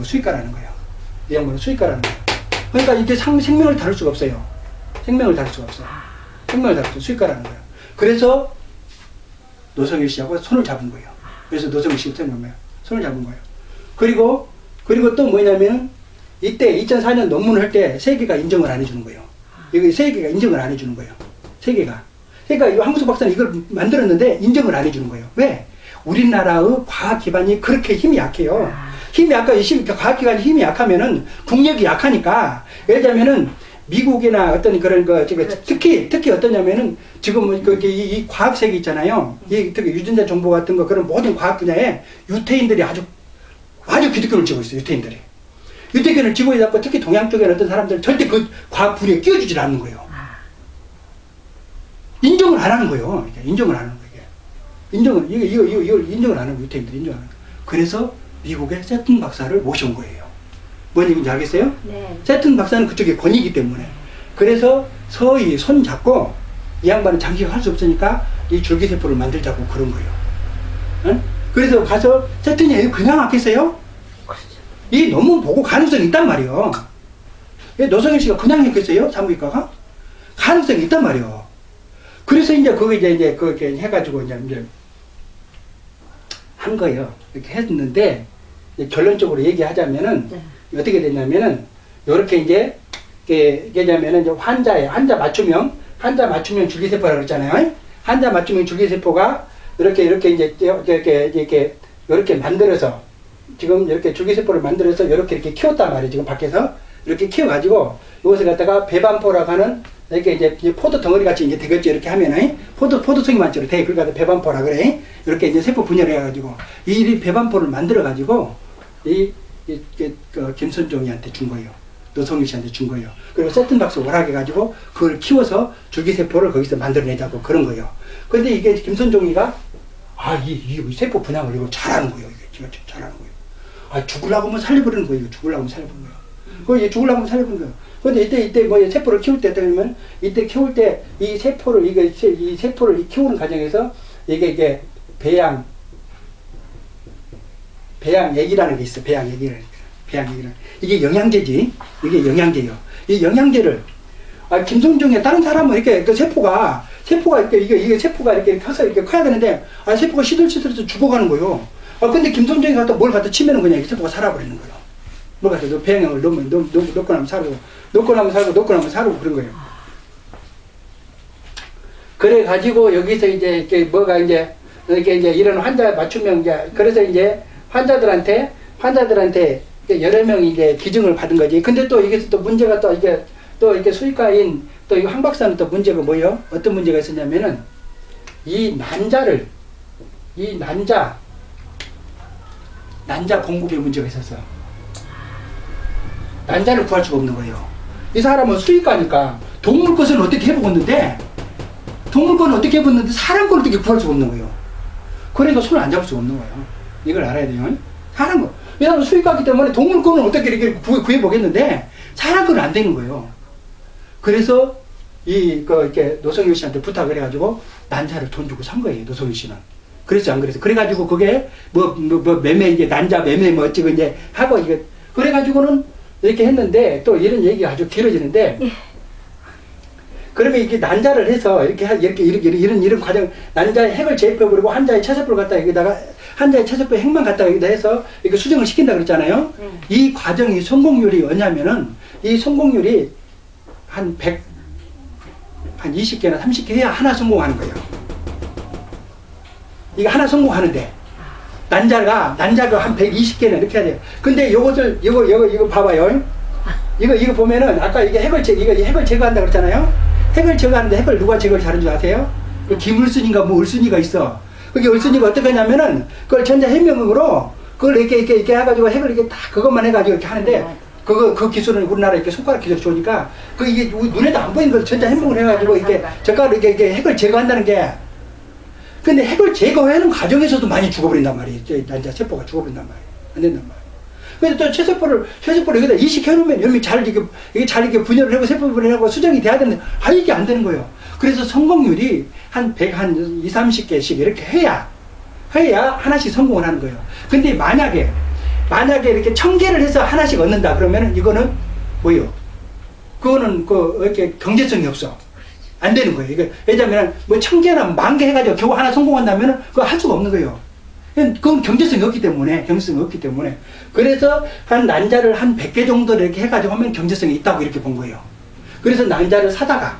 수익가라는 거예요. 내용물은 수익가라는 거예요. 그러니까 이게 생명을 다룰 수가 없어요. 생명을 다룰 수가 없어요. 생명을 다룰 수 수익가라는 거예요. 그래서 노성일 씨하고 손을 잡은 거예요. 그래서 노성일 씨가 손을 잡은 거예요. 그리고 또 뭐냐면 이때 2004년 논문을 할 때 세계가 인정을 안 해주는 거예요. 이거 세계가 인정을 안 해주는 거예요. 세계가. 그러니까 황무수 박사는 이걸 만들었는데 인정을 안 해주는 거예요. 왜? 우리나라의 과학 기반이 그렇게 힘이 약해요. 힘이 과학 기반이 힘이 약하면은 국력이 약하니까, 예를 들자면은 미국이나 어떤 그런 특히 어떠냐면은 지금 이 과학 세계 있잖아요. 이 특히 유전자 정보 같은 거 그런 모든 과학 분야에 유태인들이 아주 기득권을 쥐고 있어요. 유태인을 쥐고 있고 특히 동양 쪽에 어떤 사람들 절대 그 과학 분야에 끼워주질 않는 거예요. 인정을 안 하는 거예요. 인정을 안 하는 거예요. 이걸 인정을 안 하고 유태인들이 인정을 안 하는 거예요. 그래서 미국의 세튼 박사를 모셔온 거예요. 뭔 얘기인지 알겠어요? 네. 세튼 박사는 그쪽에 권위이기 때문에. 그래서 서희 손 잡고 이 양반은 장기화 할 수 없으니까 이 줄기세포를 만들자고 그런 거예요. 응? 그래서 가서 세튼이 그냥 왔겠어요? 이 논문 보고 가능성이 있단 말이에요. 노성일 씨가 그냥 했겠어요? 사무의과가? 가능성이 있단 말이에요. 그래서 이제 그렇게 해가지고 이제 한 거예요. 이렇게 했는데 결론적으로 얘기하자면은 어떻게 됐냐면은 요렇게 이제 얘기하자면은 이제 환자 맞춤형 줄기세포라고 그랬잖아요. 환자 맞춤형 줄기세포가 이렇게 만들어서 지금 이렇게 줄기세포를 만들어서 이렇게 키웠단 말이에요. 지금 밖에서 이렇게 키워가지고 이것을 갖다가 배반포라고 하는 이렇게 이제 포도 덩어리 같이 이제 되겠죠. 이렇게 하면은 포도송이 만처럼 돼. 그러니까 배반포라 그래. 이렇게 이제 세포 분열을 해가지고 이 배반포를 만들어가지고 그 김선종이한테 준 거예요. 노성일 씨한테 준 거예요. 그리고 세튼 박사 오락해가지고 그걸 키워서 줄기세포를 거기서 만들어내자고 그런 거예요. 근데 이게 김선종이가 이 세포 분양을 이거 잘하는 거예요. 이게 잘하는 거예요. 죽으려고 하면 살려버리는 거예요. 죽으려고 하면 살려버리는 거예요. 근데 이때 뭐 세포를 키울 때 되면 이때 키울 때 이 세포를 키우는 과정에서 이게 배양액이라는 게 있어. 배양액이라는. 이게 영양제지. 이게 영양제예요. 이 영양제를 김성종의 다른 사람은 이렇게 그 세포가 이게 세포가 이렇게 커서 이렇게 커야 되는데 세포가 시들시들해서 죽어가는 거예요. 근데 김성종이 뭘 갖다 치면은 그냥 이 세포가 살아버리는 거예요. 뭘 갖다 배양액을 넣고 나면 살고 넣고 나면 살고 그런 거예요. 그래 가지고 여기서 이제 이렇게 이런 환자 맞춤형 그래서 이제 환자들한테 여러 명이 이제 기증을 받은 거지. 근데 또 이게 또 문제가 이게 수의과인 또 이 황 박사는 또 문제가 뭐예요? 어떤 문제가 있었냐면은 이 난자 공급에 문제가 있었어. 난자를 구할 수가 없는 거예요. 이 사람은 수의과니까 동물 것은 어떻게 해보겠는데 사람 걸 어떻게 구할 수가 없는 거예요. 그러니까 손을 안 잡을 수가 없는 거예요. 이걸 알아야 돼요. 사람 거. 왜냐하면 수의과기 때문에 동물 거는 어떻게 이렇게 구해보겠는데 사람 거는 안 되는 거예요. 그래서 이렇게 노성일 씨한테 부탁을 해가지고 난자를 돈 주고 산 거예요. 노성일 씨는. 그랬어 안 그랬어? 그래가지고 그게 매매 이제 난자 매매 어찌고 이제 하고 이게 그래가지고는 이렇게 했는데 또 이런 얘기가 아주 길어지는데. 그러면 이게 난자를 해서 이런 과정, 난자의 핵을 제입해버리고 환자의 체세포를 갖다 여기다가, 환자의 체세포 핵만 갖다가 여기다 해서 이렇게 수정을 시킨다 그랬잖아요. 이 과정이 성공률이 뭐냐면은, 이 성공률이 한 20개나 30개 해야 하나 성공하는 거예요. 이거 하나 성공하는데, 난자가 한 120개나 이렇게 해야 돼요. 근데 이거 봐봐요. 이거 보면은, 아까 이게 핵을 제거한다 그랬잖아요. 핵을 제거하는데 핵을 누가 제거를 잘하는 줄 아세요? 그 김을순인가 을순이가 있어. 그게 을순이가 어떻게 하냐면은 그걸 전자해명으로 그걸 이렇게 해가지고 핵을 이렇게 딱 그것만 해가지고 이렇게 하는데 그 기술은 우리나라 이렇게 손가락 기술 좋으니까 이게 눈에도 안 보이는 걸 전자해명을 해가지고 이게 젓가락으로 이렇게 핵을 제거한다는 게. 근데 핵을 제거하는 과정에서도 많이 죽어버린단 말이에요. 난자 세포가 죽어버린단 말이에요. 안 된단 말이에요. 근데 또 체세포를 여기다 이식해놓으면 이게 잘 이렇게 분열을 하고 세포 분열을 하고 수정이 돼야 되는데, 이게 안 되는 거예요. 그래서 성공률이 한 20, 30개씩 이렇게 해야 하나씩 성공을 하는 거예요. 근데 만약에 만약에 이렇게 1000개를 해서 하나씩 얻는다 그러면은 이거는 뭐요? 그거는 이렇게 경제성이 없어. 안 되는 거예요. 이거 왜냐면 뭐 1000개나 10,000개 해가지고 겨우 하나 성공한다면은 그거 할 수가 없는 거예요. 그건 경제성이 없기 때문에, 그래서 한 난자를 한 100개 정도 이렇게 해가지고 하면 경제성이 있다고 이렇게 본 거예요. 그래서 난자를 사다가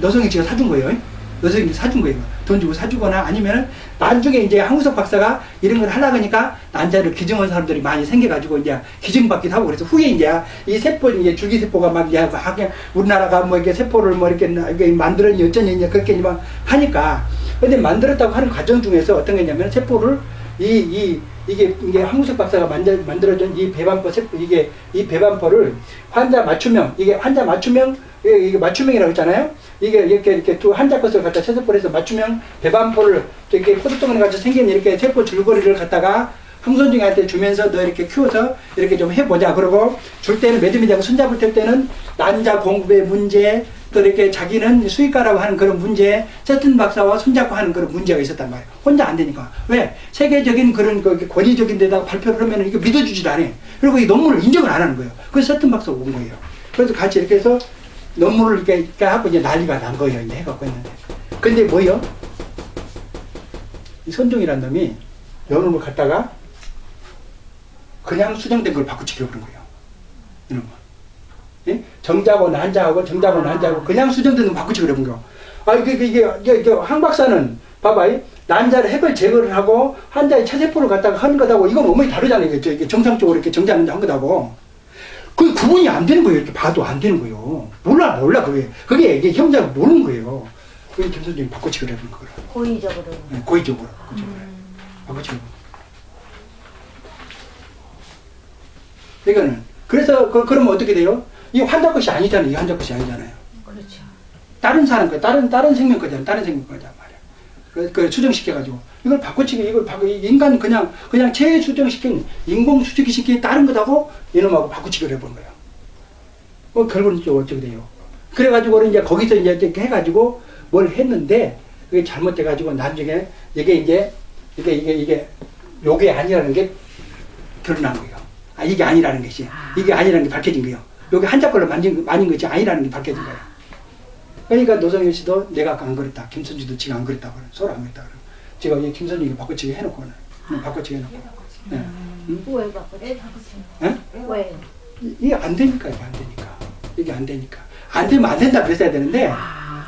노성희 씨가 사준 거예요. 노성희 씨가 사준 거예요. 돈 주고 사주거나 아니면은 나중에 이제 한우석 박사가 이런 걸 하려고 하니까 난자를 기증한 사람들이 많이 생겨가지고 이제 기증받기도 하고 그래서 후에 이제 이 세포, 이제 줄기세포가 막 이제 우리나라가 뭐 이렇게 세포를 뭐 이렇게 만들었니 어쩌니 이제 그렇게 막 하니까 근데 만들었다고 하는 과정 중에서 어떤 게 있냐면 세포를 이게 한우석 박사가 만들어준 이 배반포 세포 이 배반포를 환자 맞춤형 이게 맞춤형이라고 했잖아요. 이게 이렇게 두 환자 것을 갖다 채세포를 해서 맞춤형 배반포를 이렇게 포도덩어리 가지고 생긴 이렇게 세포 줄거리를 갖다가 황선중이한테 주면서 너 이렇게 키워서 이렇게 좀 해보자. 그러고 줄 때는 매듭이자고 손잡을 때는 난자 공급의 문제 또 이렇게 자기는 수의과라고 하는 그런 문제, 세튼 박사와 손잡고 하는 그런 문제가 있었단 말이에요. 혼자 안 되니까. 왜? 세계적인 그런 권위적인 데다가 발표를 하면 이거 믿어주지도 않아요. 그리고 이 논문을 인정을 안 하는 거예요. 그래서 세튼 박사가 온 거예요. 그래서 같이 이렇게 해서 논문을 이렇게 하고 이제 난리가 난 거예요. 이제 해갖고 있는데. 근데 뭐요? 이 선종이란 놈이 연음을 갖다가 그냥 수정된 걸 바꾸치기로 그런 거예요. 이런 거. 예? 정자고 난자하고 그냥 수정된 걸 바꾸치기로 그런 거. 아, 이게 황 박사는 봐봐. 난자를 핵을 제거를 하고 환자의 체세포를 갖다가 하는 거다고 이건 어머니 다르잖아요. 이게 정상적으로 이렇게 정자는 한 거다고. 그 구분이 안 되는 거예요. 이렇게 봐도 안 되는 거예요. 몰라. 그게 이게 형제가 모르는 거예요. 그게 김선생님이 바꿔치기를 해본 거예요. 고의적으로. 네, 고의적으로. 바꿔치기로. 이거는. 그래서, 그러면 어떻게 돼요? 이 환자 것이 아니잖아요. 이 환자 것이 아니잖아요. 그렇죠. 다른 사람 거, 다른 생명 거잖아요. 다른 생명 거잖아 말이야. 그 수정시켜가지고. 이걸 인간 그냥 재수정시킨, 인공 수정시킨 다른 거다고 이놈하고 바꾸치기를 해본 거예요. 결국은 좀 어떻게 돼요? 그래가지고 이제 거기서 이제 이렇게 해가지고 뭘 했는데 그게 잘못돼가지고 나중에 이게 요게 아니라는 게 드러난 거예요. 아, 이게 아니라는 것이. 이게 아니라는 게 밝혀진 거예요. 요게 한자 걸로 만진 것이 아니라는 게 밝혀진 거예요. 그러니까 노성일 씨도 내가 안 그랬다. 김선주도 지가 안 그랬다. 서로 안 그랬다. 제가 이 김선주가 바꿔치기 해놓고는. 바꿔치기 해놓고. 네. 왜 바꿔치기? 네? 왜? 이게 안 되니까. 이게 안 되니까. 안 되면 안 된다 그랬어야 되는데,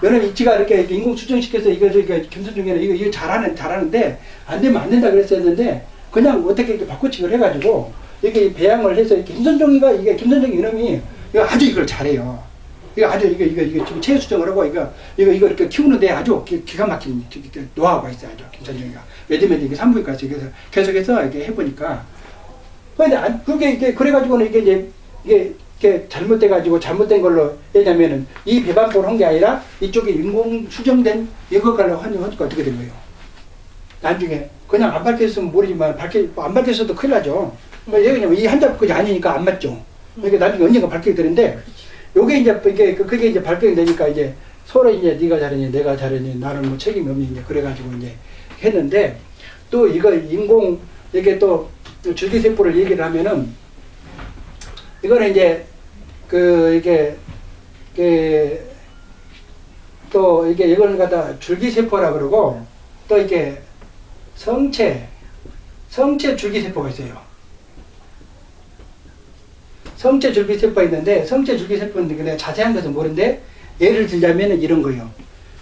여러분, 지가 이렇게 인공 수정시켜서 이거 김선중에는 이거 잘하는데, 안 되면 안 된다 그랬어야 되는데, 그냥 어떻게 이렇게 바꿔치기를 해가지고, 이렇게 배양을 해서, 김선종이 이놈이, 이거 아주 이걸 잘해요. 이거 지금 체외 수정을 하고, 이거 이렇게 키우는데 아주 기가 막힌 노하우가 있어요. 아주 김선종이가. 왜냐면 이게 산부인과에서 계속해서 이렇게 해보니까. 근데 그게 그래가지고는 이게 잘못돼가지고 잘못된 걸로 왜냐면은 이 배반포를 한 게 아니라 이쪽에 인공 수정된 이거를 하니까 어떻게 된 거예요? 나중에 그냥 안 밝혔으면 모르지만 안 밝혔어도 큰일 나죠. 왜냐면 이 한자 것이 아니니까 안 맞죠. 그러니까 나중에 언젠가 밝히게 되는데 요게 이제 그게 이제 밝히게 되니까 이제 서로 이제 네가 잘했니 내가 잘했니 나는 뭐 책임이 없니 이제 그래가지고 이제 했는데 또 이거 인공 이게 또 줄기세포를 얘기를 하면은 이거는 이제 이거는 갖다 줄기세포라 그러고 또 이게 성체 줄기세포가 있어요. 성체 줄기세포가 있는데 성체 줄기세포는 내가 자세한 것은 모르는데 예를 들자면은 이런 거예요.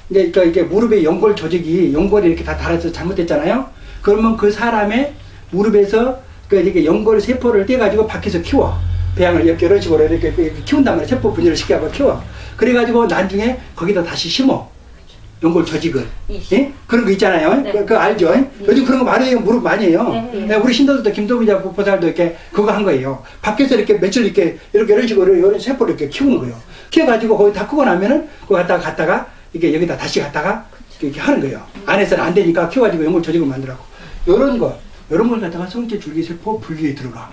그러니까 이게 무릎에 연골 조직이 연골이 이렇게 다 달아서 잘못됐잖아요. 그러면 그 사람의 무릎에서 이렇게 연골 세포를 떼가지고 밖에서 키워. 배양을 이렇게 이런 식으로 이렇게 키운단 말이야. 세포 분열을 시켜서 키워. 그래가지고 나중에 거기다 다시 심어. 연골 조직을. 예? 그런 거 있잖아요. 네. 그거 알죠? 네. 요즘 그런 거 많이 해요. 무릎 많이 해요. 네. 우리 신도들도 김도미자 보살도 이렇게 그거 한 거예요. 밖에서 이렇게 며칠 이렇게 이런 식으로 이런 세포를 이렇게 키우는 거예요. 키워가지고 거기 다 크고 나면은 그거 갖다가 이게 여기다 다시 갖다가 이렇게 하는 거예요. 안에서는 안 되니까 키워가지고 연골 조직을 만들라고. 이런 걸 갖다가 성체 줄기세포 분리에 들어가.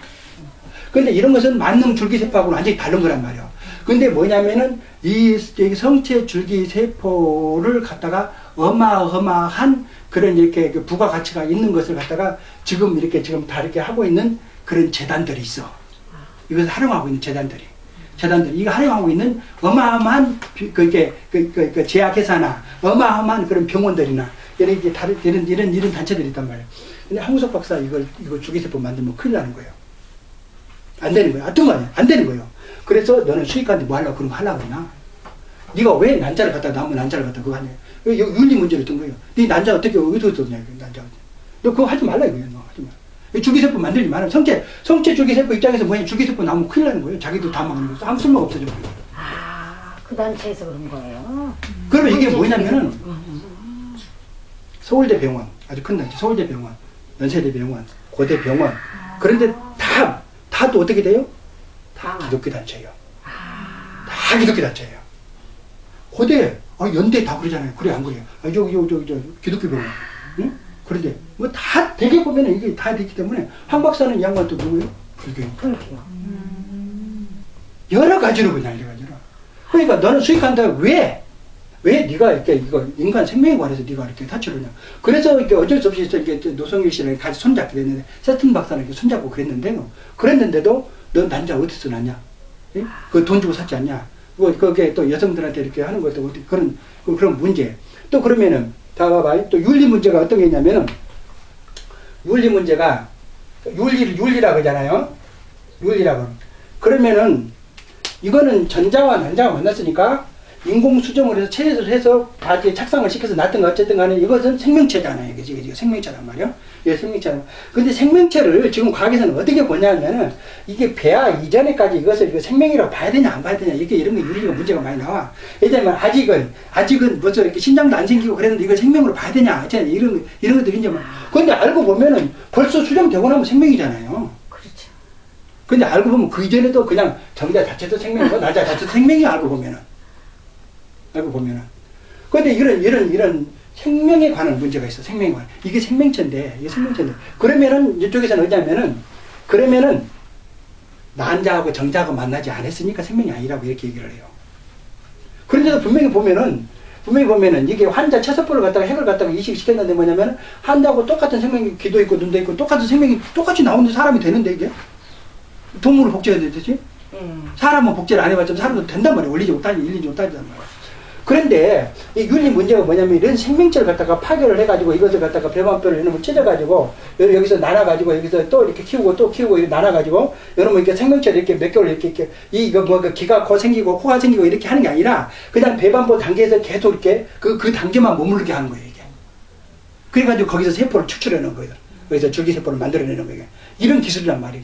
근데 이런 것은 만능 줄기세포하고는 완전히 다른 거란 말이에요. 근데 뭐냐면은 이 성체 줄기세포를 갖다가 어마어마한 그런 이렇게 부가가치가 있는 것을 갖다가 지금 다 이렇게 하고 있는 그런 재단들이 있어. 이것을 활용하고 있는 재단들이 이거 활용하고 있는 어마어마한 그 제약회사나 어마어마한 그런 병원들이나 이런 단체들이 있단 말이에요. 근데 한우석 박사 이거 주기세포 만들면 큰일 나는 거예요. 안 되는 거예요. 어떤 거 아니야? 안 되는 거예요. 그래서 너는 수익가한테 뭐 하려고 그런 거 하려고 그러나? 네가 왜 난자를 갖다 남은 난자를 갖다 그거 하냐? 윤리 문제를 든 거예요. 네 난자 어디서 떴냐? 난자. 너 그거 하지 말라 이거예요. 너 하지 마. 주기세포 만들지 마라. 성체 주기세포 입장에서 뭐냐? 주기세포 나오면 큰일 나는 거예요. 자기도 다 막는 거예요. 아무 쓸모가 없어져 버려요. 그 단체에서 그런 거예요? 그러면 이게 뭐냐면은 서울대 병원, 아주 큰 단체, 서울대 병원, 연세대 병원, 고대 병원. 그런데 다 또 어떻게 돼요? 다 기독교 단체예요. 다 기독교 단체예요. 고대, 연대 다 그러잖아요. 그래, 안 그래요? 저 기독교 병원. 응? 그런데 뭐 다 되게 보면은 이게 다 되기 때문에 황 박사는 이 양반 또 누구예요? 불교인. 여러 가지로 그냥 여러 가지로. 그러니까 너는 수익한다. 왜 네가 이렇게 이거 인간 생명에 관해서 네가 이렇게 다치느냐? 그래서 이렇게 어쩔 수 없이 이렇게 노성일 씨랑 같이 손잡게 됐는데 세튼 박사는 이렇게 손잡고 그랬는데도 넌 난자 어디서 났냐? 그 돈 주고 샀지 않냐? 그게 또 여성들한테 이렇게 하는 것도 그런 문제. 또 그러면은 다 봐봐. 또 윤리 문제가 어떤 게 있냐면은 윤리 문제가 윤리라고 하잖아요. 윤리라고. 그러면은 이거는 전자와 난자가 만났으니까 인공 수정을 해서 체에서 해서 다 이렇게 착상을 시켜서 놨든가 어쨌든 간에 이것은 생명체잖아요. 이게 생명체란 말이야. 이게 생명체란. 근데 생명체를 지금 과학에서는 어떻게 보냐면은 이게 폐하 이전에까지 이거 생명이라고 봐야 되냐 안 봐야 되냐 이런 게 윤리가 문제가 많이 나와. 왜냐면 아직은 벌써 이렇게 신장도 안 생기고 그랬는데 이걸 생명으로 봐야 되냐 이런 것들이 이제 근데 알고 보면은 벌써 수정되고 나면 생명이잖아요. 그렇죠. 근데 알고 보면 그 이전에도 그냥 정자 자체도 생명이고 난자 자체도 생명이 알고 보면은. 근데 이런 생명에 관한 문제가 있어. 생명에 관한. 이게 생명체인데. 그러면은 이쪽에서는 그러면은 난자하고 정자하고 만나지 않았으니까 생명이 아니라고 이렇게 얘기를 해요. 그런데도 분명히 보면은 이게 환자 체세포를 갖다가 핵을 갖다가 이식시켰는데 뭐냐면 환자하고 똑같은 생명이 귀도 있고 눈도 있고 똑같은 생명이 똑같이 나오는 사람이 되는데 이게 동물을 복제해야 되듯이 사람은 복제를 안 해봤지만 사람도 된단 말이에요. 원리적으로 일리적으로 따지단 말이에요. 그런데 이 윤리 문제가 뭐냐면 이런 생명체를 갖다가 파괴를 해가지고 이것을 갖다가 배반표를 이놈을 찢어가지고 여기서 나눠가지고 여기서 또 이렇게 키우고 이렇게 나눠가지고 여러분 이렇게 생명체를 이렇게 몇 개월 이렇게 이거 뭐 기가 코 생기고 코가 생기고 이렇게 하는 게 아니라 그냥 배반표 단계에서 계속 이렇게 그 단계만 머무르게 하는 거예요 이게. 그래가지고 거기서 세포를 추출해내는 거예요. 그래서 줄기세포를 만들어내는 거예요. 이런 기술이란 말이에요.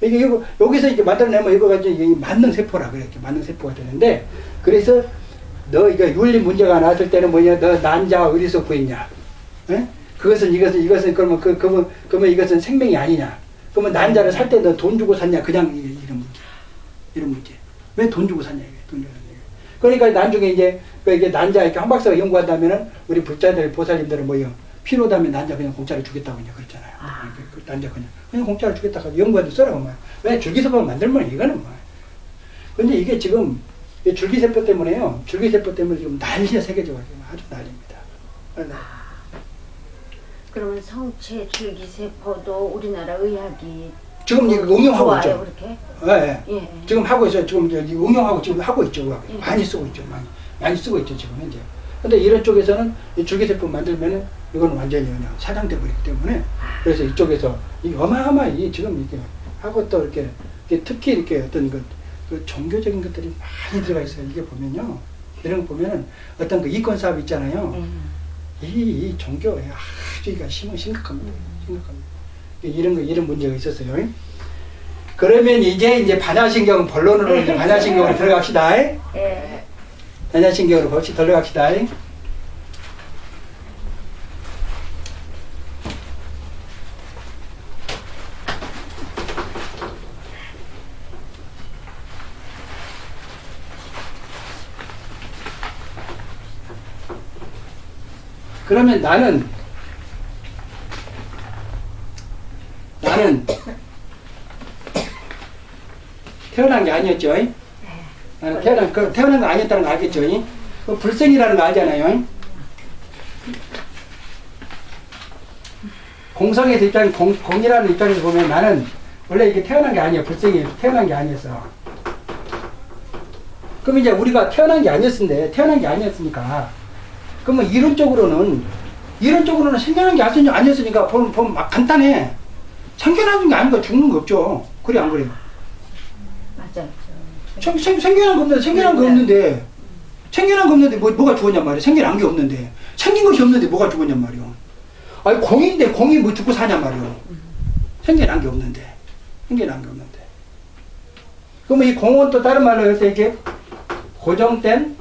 이게 여기서 이렇게 만들어내면 이거 가지고 만능세포라 그래. 만능세포가 되는데 그래서 너 이거 윤리 문제가 나왔을 때는 뭐냐? 너 난자가 어디서 구했냐? 에? 이것은 그러면 이것은 생명이 아니냐? 그러면 난자를 살 때 너 돈 주고 샀냐? 그냥 이런 문제. 왜 돈 주고 샀냐? 돈 주고 샀냐? 그러니까 나중에 이게 난자 이렇게 한 박사가 연구한다면은 우리 불자들 보살님들은 뭐요? 필요하다면 난자 그냥 공짜로 주겠다고 이제 그랬잖아요. 그 난자 그냥 공짜로 주겠다고 연구한테 써라고 말. 왜 줄기세포를 만들면 이거는 뭐. 근데 이게 지금 줄기세포 때문에요. 줄기세포 때문에 지금 난리야 세계적으로 아주 난리입니다. 그러면 성체 줄기세포도 우리나라 의학이 지금 이거 응용하고 있죠. 그렇게? 예. 지금 하고 있어요. 지금 응용하고 지금 하고 있죠. 많이 쓰고 있죠. 많이 쓰고 있죠 지금 현재. 근데 이런 쪽에서는 이 줄기세포 만들면은 이거는 완전히 그냥 사장돼 버리기 때문에 그래서 이쪽에서 이 어마어마한 지금 이렇게 하고 또 이렇게 특히 이렇게 어떤 그 종교적인 것들이 많이 들어가 있어요. 이게 보면요. 이런 거 보면은 어떤 그 이권 사업 있잖아요. 이 종교에 아주 이가 심각합니다. 이런 문제가 있었어요. 그러면 이제 반야신경 본론으로 이제 반야신경으로 들어갑시다. 예. 반야신경으로 들어갑시다. 그러면 나는 태어난 게 아니었죠. 나는 태어난 거 아니었다는 거 알겠죠. 불생이라는 거 알잖아요. 공성에서 공이라는 입장에서 보면 나는 원래 이게 태어난 게 아니야. 불생이 태어난 게 아니었어. 그럼 이제 우리가 태어난 게 아니었으니까 그러면 이론적으로는 생겨난 게 아니었으니까 보면 막 간단해. 생겨난 게 아닌 거 죽는 거 없죠. 그래 안 그래요? 맞아요. 생겨난 거 없는데 뭐가 죽었냔 말이야. 생겨난 게 없는데 생긴 것이 없는데 뭐가 죽었냔 말이야. 아니 공인데 공이 뭐 죽고 사냔 말이야. 생겨난 게 없는데. 그러면 이 공은 또 다른 말로 해서 이게 고정된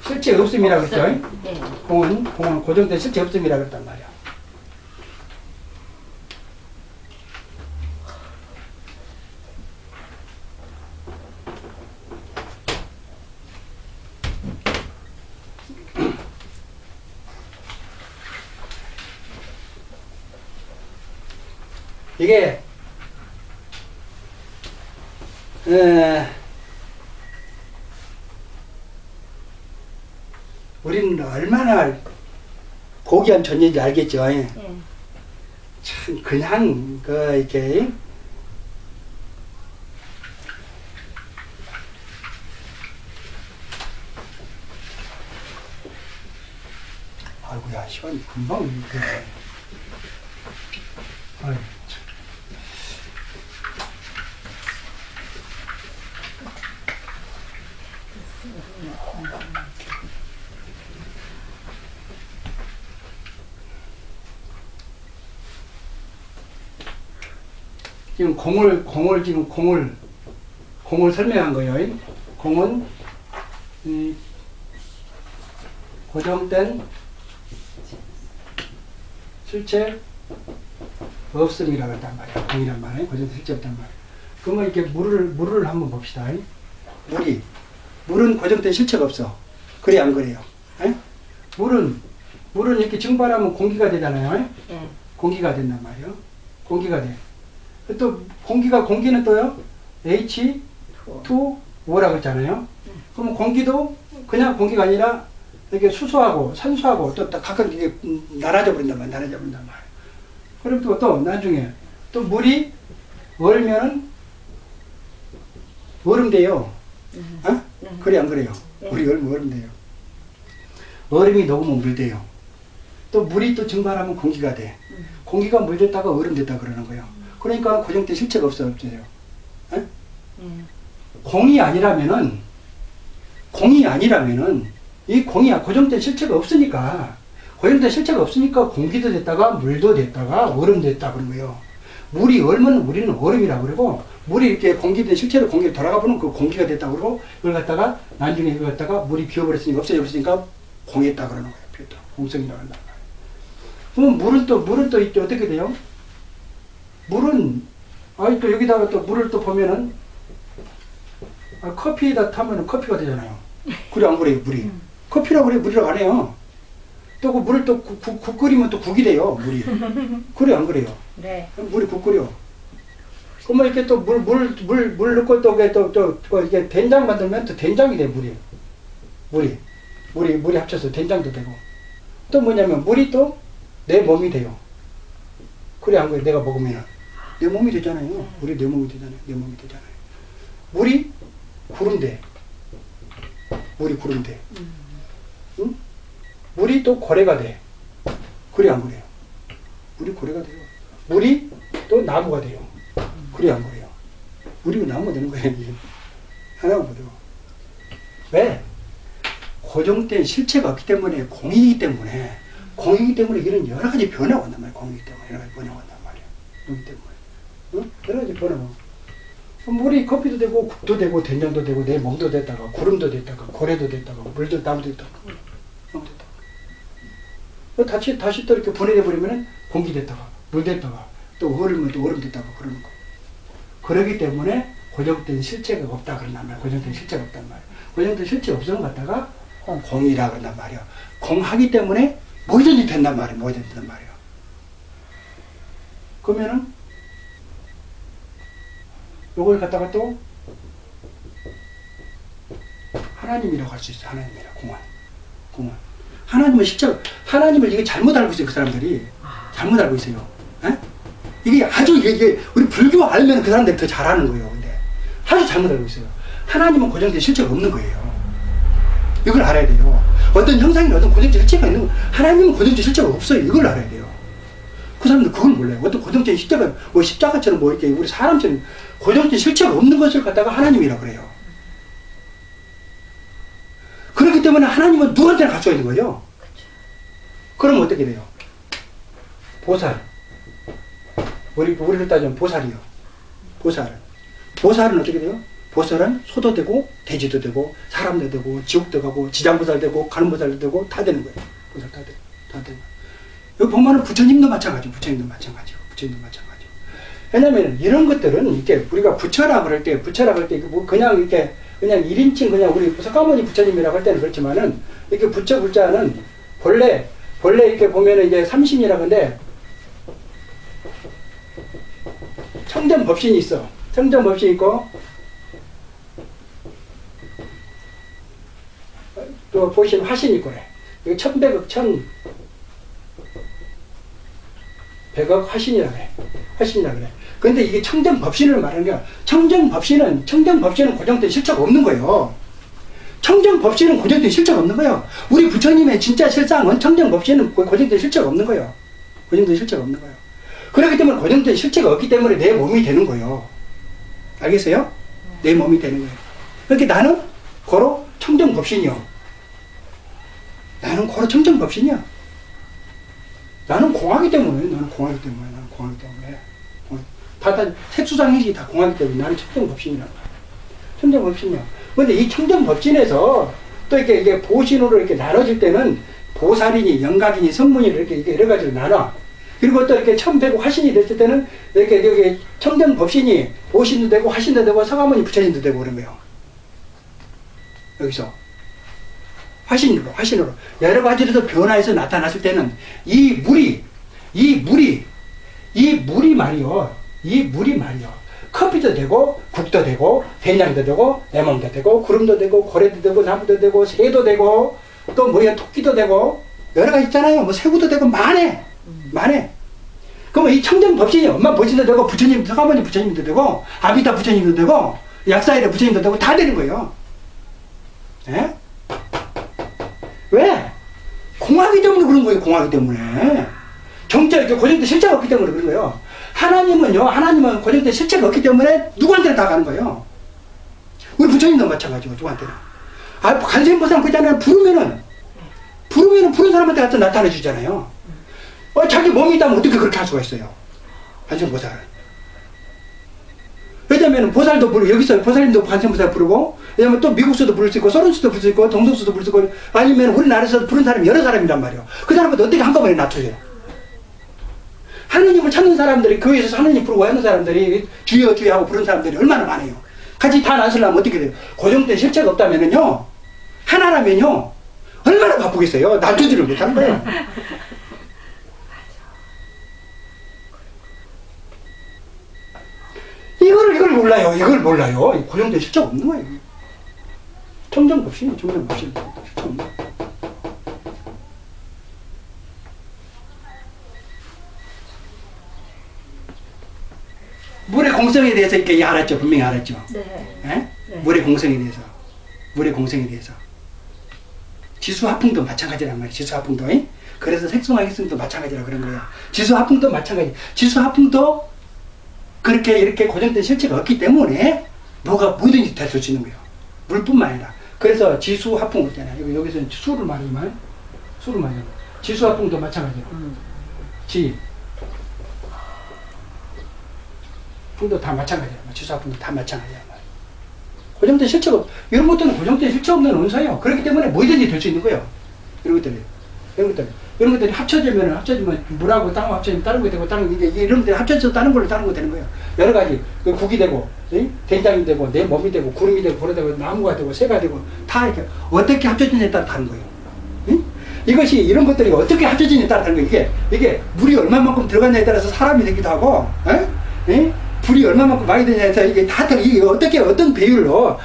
실체 없음이라고 그랬죠. 네. 공은 고정된 실체 없음이라고 그랬단 말이야. 이게 우리는 얼마나 고귀한 존재인지 알겠죠. 네. 참 그냥 이렇게 아이고야 시간이 금방 이렇게 아이 참. 지금 공을 설명한 거예요. 공은 고정된 실체 없음이라고 했단 말이야. 공이란 말이야. 고정된 실체 없단 말이야. 그러면 이렇게 물을 한번 봅시다. 물은 고정된 실체가 없어. 그래 안 그래요? 에? 물은 이렇게 증발하면 공기가 되잖아요. 네. 공기가 된단 말이에요. 공기가 돼. 또 공기는 또요 H2O라고 했잖아요. 그러면 공기도 그냥 공기가 아니라 이렇게 수소하고 산소하고 또 각각 이게 나눠져 버린단 말이에요. 그럼 또 나중에 또 물이 얼면은 얼음 돼요. 어? 그래 안 그래요? 물이 얼면 얼음 돼요. 얼음이 녹으면 물 돼요. 또 물이 또 증발하면 공기가 돼. 공기가 물 됐다가 얼음 됐다 그러는 거예요. 그러니까 고정된 실체가 없어요. 공이 아니라면은 이 공이 고정된 실체가 없으니까 공기도 됐다가 물도 됐다가 얼음 됐다 그런 거예요. 물이 얼면 우리는 얼음이라고 그러고 물이 이렇게 공기된 실체로 공기를 돌아가 보는 그 공기가 됐다고 그러고 이걸 갖다가 나중에 이걸 갖다가 물이 비워버렸으니까 없어졌으니까 공했다 그러는 거예요. 비웠다. 공성이라고 한다. 그럼 물은 또 어떻게 돼요? 물은 또 여기다가 또 물을 또 보면은 커피에다 타면은 커피가 되잖아요. 그래 안 그래요? 물이 커피라고 그래 물이라고 안 해요. 또 그 물을 또 국 끓이면 또 국이 돼요. 물이 그래 안 그래요? 네. 물이 국 끓여. 그러면 이렇게 또 물 넣고 또 이게 된장 만들면 또 된장이 돼 물이 합쳐서 된장도 되고 또 뭐냐면 물이 또 내 몸이 돼요. 그래 안 그래? 내가 먹으면은 내 몸이 되잖아요. 물이 내 몸이 되잖아요. 물이 구른데. 응? 물이 또 고래가 돼. 그래 안 그래요? 물이 고래가 돼요. 물이 또 나무가 돼요. 그래 안 그래요? 물이 나무가 되는 거예요. 하나가 보죠. 왜? 고정된 실체가 없기 때문에 공이기 때문에 이런 여러 가지 변화가 온단 말이에요. 공이기 때문에 여러 가지 변화가 온단 말이에요. 공이기 때문에. 응? 여러 가지 변화가. 물이 커피도 되고 국도 되고 된장도 되고 내 몸도 됐다가 구름도 됐다가 고래도 됐다가 물도 나무도 됐다가 다시 또 이렇게 분해돼 버리면은 공기 됐다가 물 됐다가 또 얼음은 또 얼음 됐다가 그러는 거. 그러기 때문에 고정된 실체가 없다 그런단 말이야. 고정된 실체가 없단 말이야. 고정된 실체 없으면 갖다가 공이라 그런단 말이야. 공하기 때문에 뭐든지 된단 말이야. 그러면은 요걸 갖다가 또 하나님이라고 할 수 있어. 공은 하나님은 실제로 하나님을 이게 잘못 알고 있어요. 그 사람들이 잘못 알고 있어요. 에? 이게 아주 이게 우리 불교 알면 그 사람들이 더 잘하는 거예요. 근데 아주 잘못 알고 있어요. 하나님은 고정된 실체가 없는 거예요. 이걸 알아야 돼요. 어떤 형상이나 어떤 고정된 실체가 있는 거, 하나님은 고정된 실체가 없어요. 이걸 알아야 돼요. 그 사람들 그걸 몰라요. 어떤 고정된 실체가 뭐 십자가처럼 뭐 이렇게 우리 사람처럼 고정된 실체가 없는 것을 갖다가 하나님이라고 그래요. 그렇기 때문에 하나님은 누구한테나 갈 수가 있는 거예요. 그러면 어떻게 돼요? 보살. 우리를 따지면 보살이요. 보살은 어떻게 돼요? 보살은 소도 되고, 돼지도 되고, 사람도 되고, 지옥도 가고, 지장보살 되고, 간보살도 되고, 다 되는 거예요. 보살 다 되는 거예요. 여기 보면은 부처님도 마찬가지고. 왜냐면 이런 것들은 이렇게 우리가 부처라 그럴 때, 뭐 그냥 이렇게, 그냥 1인칭 그냥 우리 석가모니 부처님이라고 할 때는 그렇지만은, 이렇게 부처는 본래 이렇게 보면은 이제 삼신이라고 하는데, 청정법신이 있어. 청정법신 있고, 또 보시면 화신이 있고 그래. 이거 천백억 백억 화신이라 그래. 근데 이게 청정법신을 말하는 게 청정법신은 고정된 실체가 없는 거예요. 청정법신은 고정된 실체가 없는 거예요. 우리 부처님의 진짜 실상은 청정법신은 고정된 실체가 없는 거예요. 그렇기 때문에 고정된 실체가 없기 때문에 내 몸이 되는 거예요. 알겠어요? 내 몸이 되는 거예요. 그러니까 나는 고로 청정법신이요. 나는 공하기 때문에. 다 색수상행식이 다 공하기 때문에 나는 청정법신이라고. 청정법신이야. 근데 이 청정법신에서 또 이게 보신으로 이렇게 나눠질 때는 보살이니, 영각이니, 성문이니 이렇게 여러 가지로 나눠. 그리고 또 이렇게 천백 화신이 됐을 때는 이렇게 여기 청정법신이 보신도 되고, 화신도 되고, 석가모니 부처님도 되고 그런 거예요. 여기서. 화신으로. 여러 가지로 변화해서 나타났을 때는 이 물이 말이요. 커피도 되고, 국도 되고, 된장도 되고, 내 몸도 되고, 구름도 되고, 고래도 되고, 나무도 되고, 새도 되고, 또 뭐야, 토끼도 되고, 여러 가지 있잖아요. 뭐 새우도 되고, 많네. 그러면 이 청정법신이 엄마 보신도 되고, 부처님, 석가모니 부처님도 되고, 아비타 부처님도 되고, 약사이라 부처님도 되고, 다 되는 거예요. 예? 왜? 공하기 때문에 그런 거예요. 정자, 고정된 실체가 없기 때문에 그런 거예요. 하나님은 고정된 실체가 없기 때문에 누구한테나 다 가는 거예요. 우리 부처님도 마찬가지고, 누구한테나. 관세음보살은 그잖아요. 부르면은 부른 사람한테 가서 나타내 주잖아요. 자기 몸이 있다면 어떻게 그렇게 할 수가 있어요? 관세음보살은. 왜냐면 보살도 부르고, 여기서 보살님도 관세음보살 부르고, 왜냐면 또 미국서도 부를 수 있고, 소련서도 부를 수 있고, 동성서도 부를 수 있고, 아니면 우리나라에서 부른 사람이 여러 사람이란 말이에요. 그 사람한테 어떻게 한꺼번에 낮춰져요? 하느님을 찾는 사람들이, 교회에서 하느님 부르고 하는 사람들이, 주여 하고 부른 사람들이 얼마나 많아요. 같이 다 나서려면 어떻게 돼요? 고정된 실체가 없다면은요, 하나라면요, 얼마나 바쁘겠어요? 낮추지를 못하는 거예요. 이걸 몰라요. 고정된 실체가 없는 거예요. 청정법신이 실체 없는 거예요. 물의 공성에 대해서 이렇게 알았죠? 분명히 알았죠? 네. 물의 공성에 대해서. 지수화풍도 마찬가지란 말이에요. 지수화풍도. 그래서 색송하겠음도 마찬가지라 그런 거예요. 지수화풍도 마찬가지. 지수화풍도 그렇게 이렇게 고정된 실체가 없기 때문에 뭐든지 될 수 있는 거예요. 물뿐만 아니라. 그래서 지수화풍 있잖아요. 여기서는 수를 말하지만, 지수화풍도 마찬가지로. 풍도 다 마찬가지야. 지수화풍도 다 마찬가지야. 고정된 실체가, 이런 것들은 고정된 실체 없는 원소예요. 그렇기 때문에 뭐든지 될 수 있는 거예요. 이런 것들이 합쳐지면 물하고 땅하고 합쳐지면 다른 거 되고, 이런 것들이 합쳐져서 다른 걸로 다른 거 되는 거예요. 여러 가지, 국이 되고, 된장이 되고, 내 몸이 되고, 구름이 되고, 고래 되고, 나무가 되고, 새가 되고, 다 이렇게 어떻게 합쳐지느냐에 따라 다른 거예요. 이것이, 이런 것들이 어떻게 합쳐지느냐에 따라 다른 거예요. 이게 물이 얼마만큼 들어갔냐에 따라서 사람이 되기도 하고, 불이 얼마만큼 많이 되냐에 따라서 이게 다 이게 어떤 비율로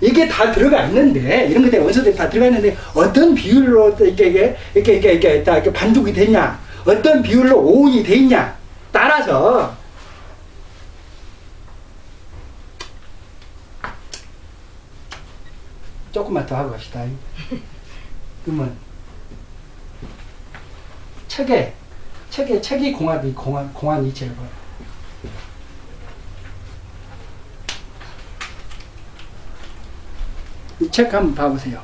이게 다 들어가 있는데, 이런 것들이 원소들이 다 들어가 있는데, 어떤 비율로 이렇게 반죽이 되냐, 어떤 비율로 오온이 돼 있냐, 따라서 조금만 더 하고 갑시다. 그러면 책이 공한 이체를 봐요. 이 책 한번 봐보세요.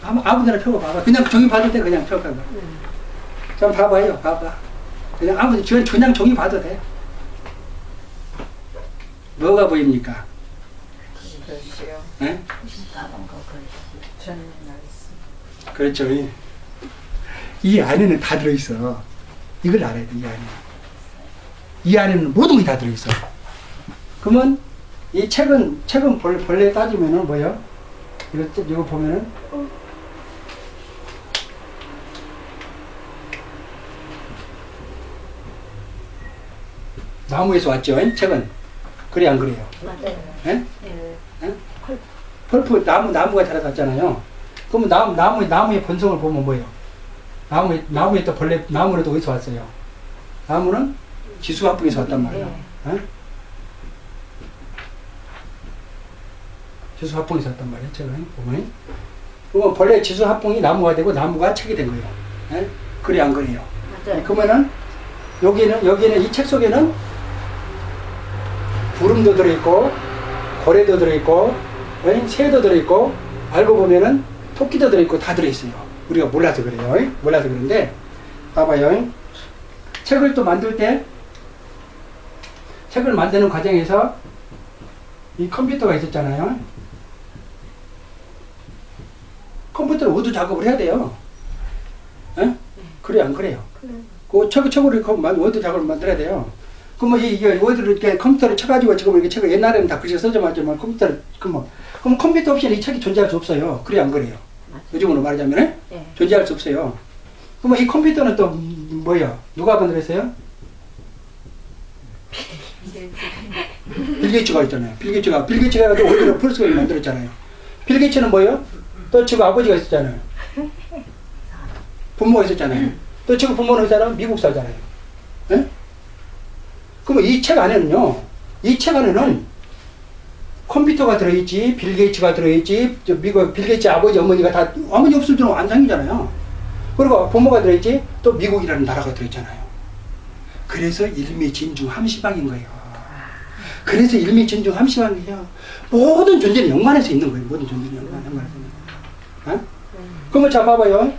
아무데나 펴고 봐봐. 그냥 종이 봐도 돼. 그냥 펴봐. 좀 봐봐요. 봐봐. 그냥 그냥 종이 봐도 돼. 뭐가 보입니까? 글씨요. 네? 까만 거 글씨. 전 말씀. 그렇죠. 이 안에는 다 들어있어. 이걸 알아야 돼. 이 안에는 모든 게 다 들어있어. 그러면 이 책은 본래 따지면은 뭐요? 이거 보면은 나무에서 왔죠. 책은 그래 안 그래요? 맞아요. 예? 예. 예? 펄프 나무가 자라서 왔잖아요. 그러면 나무의 본성을 보면 뭐예요? 나무에 또 본래 나무는 또 어디서 왔어요? 나무는 지수화풍에서 왔단 말이에요. 예? 지수화풍에서 왔단 말이에요. 책은 보면 그러면 본래 지수화풍이 나무가 되고 나무가 책이 된 거예요. 예? 그래 안 그래요? 맞아요. 그러면은 여기는 이 책 속에는 구름도 들어있고 고래도 들어있고 새도 들어있고 알고 보면은 토끼도 들어있고 다 들어있어요. 우리가 몰라서 그래요. 몰라서 그런데 봐봐요. 책을 또 만들 때 책을 만드는 과정에서 이 컴퓨터가 있었잖아요. 컴퓨터로 우드 작업을 해야 돼요. 에? 그래 안 그래요? 그 책으로 워드 작업을 만들어야 돼요. 그럼 이게 워드를 이렇게 컴퓨터를 쳐가지고 지금 이렇게 책을 옛날에는 다 글씨가 써져만 컴퓨터를 그럼 컴퓨터 없이는 이 책이 존재할 수 없어요. 그래 안 그래요? 요즘으로 말하자면 네. 존재할 수 없어요. 그럼 이 컴퓨터는 또 뭐예요? 누가 만들었어요? 빌 게이츠가 있잖아요. 빌 게이츠가 가지고 오히려 플스를 만들었잖아요. 빌 게이츠는 뭐예요? 또 지금 아버지가 있었잖아요. 부모가 있었잖아요. 또 지금 부모는 사람 미국 살잖아요. 예? 그러면 이 책 안에는요. 이 책 안에는 컴퓨터가 들어있지, 빌 게이츠가 들어있지, 미국 빌 게이츠 아버지 어머니가 다 어머니 없을 줄은 완성이잖아요. 그리고 부모가 들어있지, 또 미국이라는 나라가 들어있잖아요. 그래서 일미진중함시방인 거예요. 그래서 일미진중함시방이에요. 모든 존재는 연관해서 있는 거예요. 모든 존재는 연관해서 있는 거예요. 어? 그러면 자 봐봐요.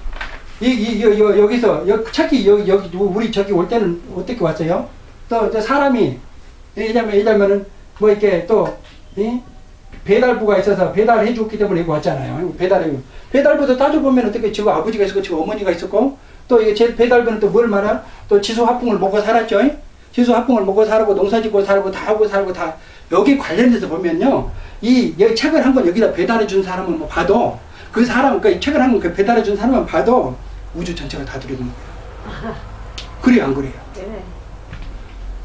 여기서 찾기 여기 우리 저기 올 때는 어떻게 왔어요? 또 사람이 예자면은 뭐 이렇게 또 배달부가 있어서 배달해 줬기 때문에 여기 왔잖아요. 배달부도 따져보면 어떻게 지금 아버지가 있었고 지금 어머니가 있었고 또 이게 제 배달부는 또 뭘 말아? 또 지수화풍을 먹고 살았죠. 지수화풍을 먹고 살고 농사짓고 살고 다 하고 살고 다 여기 관련돼서 보면요. 이 책을 한 권 여기다 배달해 준 사람은 뭐 봐도 그 사람 그 책을 한 권 그 배달해 준 사람은 봐도 우주 전체가 다 들어있는 거예요. 그래요 안 그래요? 네.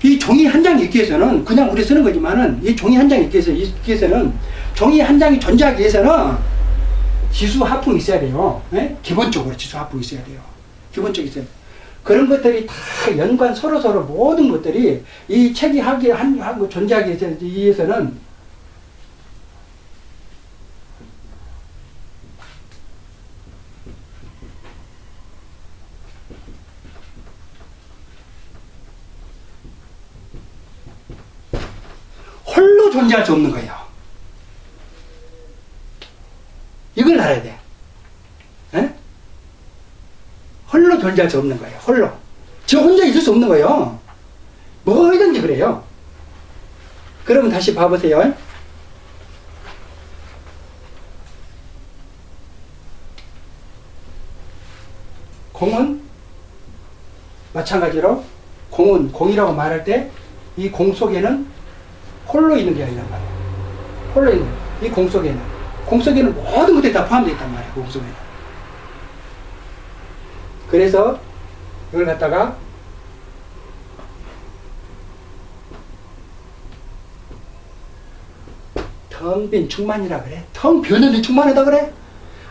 이 종이 한 장이 있기 위해서는 그냥 우리 쓰는 거지만은 이 종이 한 장이 있기 위해서는 종이 한 장이 존재하기 위해서는 지수화풍이 있어야 돼요. 네? 기본적으로 지수화풍이 있어야 돼요. 기본적으로 있어야 돼요. 그런 것들이 다 연관 서로 모든 것들이 이 책이 존재하기 위해서는 홀로 존재할 수 없는 거예요. 이걸 알아야 돼. 에? 홀로 존재할 수 없는 거예요. 홀로. 저 혼자 있을 수 없는 거예요. 뭐든지 그래요. 그러면 다시 봐보세요. 공은 마찬가지로 공이라고 말할 때 이 공 속에는 홀로 있는 게 아니란 말이에요. 홀로 있는 이 공 속에는 모든 것들이 다 포함되어 있단 말이에요. 공 속에는. 그래서 이걸 갖다가 텅 빈 충만이라 그래. 텅 비었는데 충만하다 그래.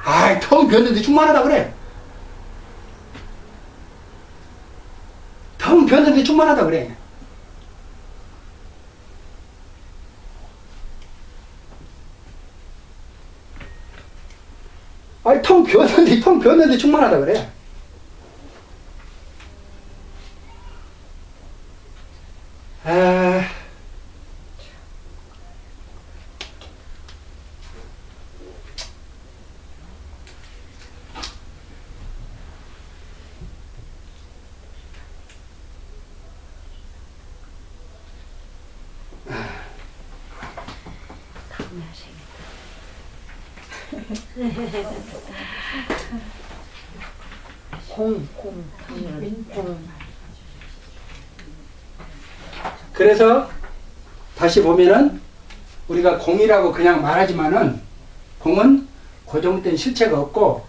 아이 텅 비었는데 충만하다 그래. 텅 비었는데 충만하다 그래. 아니 텅 비었는데 충만하다 그래. 아, 다음에 하셔야겠다. 공. 그래서 다시 보면은 우리가 공이라고 그냥 말하지만은 공은 고정된 실체가 없고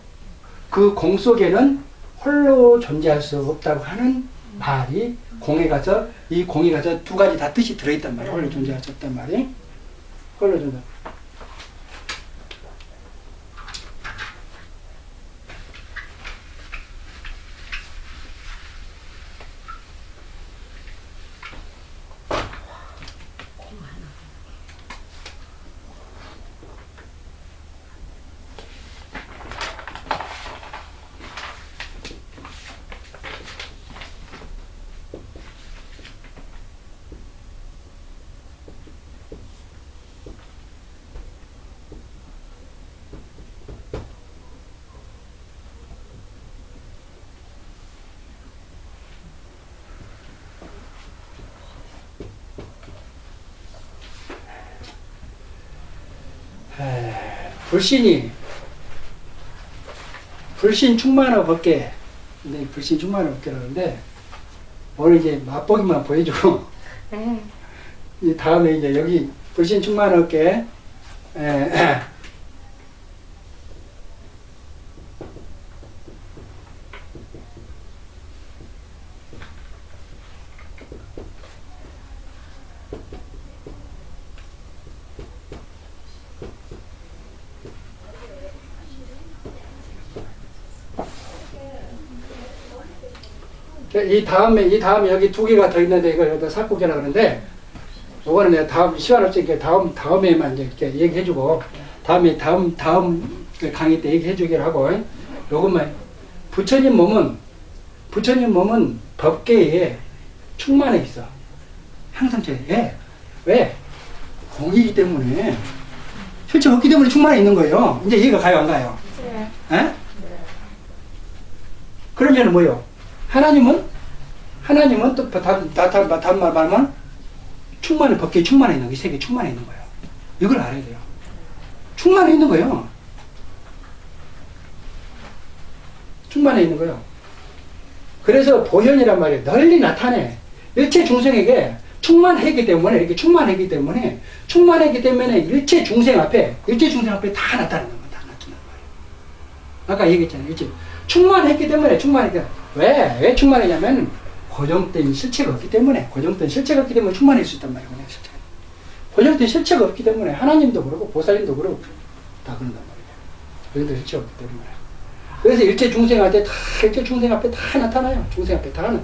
그 공 속에는 홀로 존재할 수 없다고 하는 말이 공에 가서 이 공에 가서 두 가지 다 뜻이 들어있단 말이야. 홀로 존재할 수 없단 말이. 홀로 존재. 불신 충만하고 벗게. 근데 불신 충만하고 벗게라고 하는데 오늘 이제 맛보기만 보여주고 이 다음에 이제 여기 불신 충만하고 벗게. 이 다음에 여기 두 개가 더 있는데 이걸 여기다 삭곡이라 그러는데 요거는 내가 다음 시간 없으니까 다음에만 이제 이렇게 얘기해주고 다음 그 강의 때 얘기해주기로 하고 요것만 부처님 몸은 법계에 충만해 있어. 항상 왜? 공이기 때문에 실제 없기 때문에 충만해 있는 거예요. 이제 이해가 가요 안 가요? 네. 그러면 뭐요? 하나님은 또 다른 말 말하면 법계에 충만해 있는 거예요. 이 세계에 충만해 있는 거예요. 이걸 알아야 돼요. 충만해 있는 거예요. 충만해 있는 거예요. 그래서 보현이란 말이 널리 나타내. 일체 중생에게 충만했기 때문에 일체 중생 앞에 다 나타나는 거예요. 다 나타나는 거예요. 아까 얘기했잖아요. 일체 충만했기 때문에 왜 충만했냐면 고정된 실체가 없기 때문에 충만할 수 있단 말이에요. 고정된 실체가 없기 때문에 하나님도 그러고 보살님도 그러고 다 그런단 말이에요. 고정된 실체가 없기 때문에. 그래서 일체 중생 앞에 다 나타나요. 중생 앞에 다 나타나.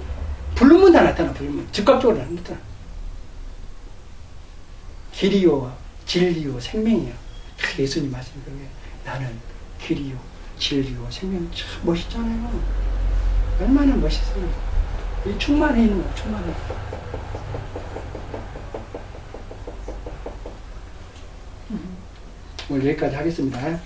부르면 다 나타나. 즉각적으로 나타나. 길이요, 진리요, 생명이요. 예수님 말씀 그게 나는 길이요, 진리요, 생명 참 멋있잖아요. 얼마나 멋있어요. 이 충만해 있는 거야, 충만해. 오늘 여기까지 하겠습니다.